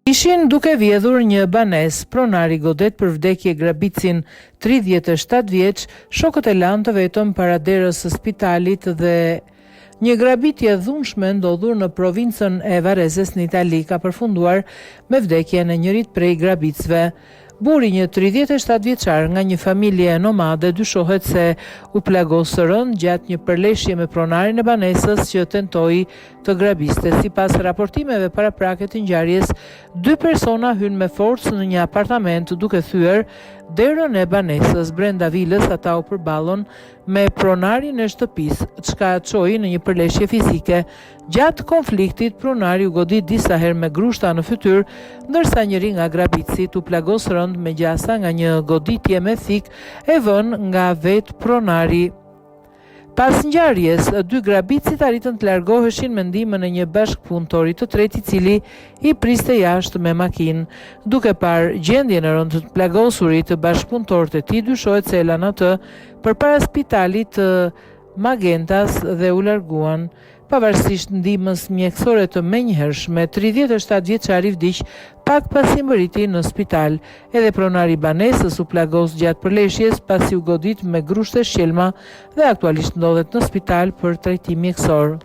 Ishin duke vjedhur një banes, pronari godet për vdekje grabicin 37 vjeç, shokët e lanë të vetëm para derës së spitalit dhe një grabitje dhunshme ndodhur në provincën e Varezes në Itali ka përfunduar me vdekjen e njërit prej grabicëve. Buri, një 37 vjeçar nga një familje nomade, dyshohet se u plagos së rënd gjatë një përleshje me pronarin e banesës që tentoi të grabiste. Sipas raportimeve paraprake të ngjarjes, 2 persona hynë me forcë në një apartament duke thyer derën e banesës. Brenda vilës ata u përballon me pronarin e shtëpisë, çka çoi në një përleshje fizike. Gjatë konfliktit, pronari u godit disa herë me grushta në fytyrë, ndërsa njëri nga grabitësit u plagos rënd me gjasa nga një goditje me thik e vënë nga vetë pronari. Pas ngjarjes, 2 grabitësit arritën të largoheshin me ndihmën e një bashkëpunëtori të tretë i cili i priste jashtë me makinë. Duke parë gjendjen e rëndë të plagosurit, bashkëpunëtorët e tij dyshohet se e lanë atë përpara spitalit të Magentas dhe u larguan. Pavarësisht ndihmës mjekësore të menjëhershme, 37 vjeçari vdiq pak pasi mbërriti në spital. Edhe pronari i banesës u plagos gjatë përleshjes pasi u godit me grushte shkelma dhe aktualisht ndodhet në spital për trajtim mjekësor.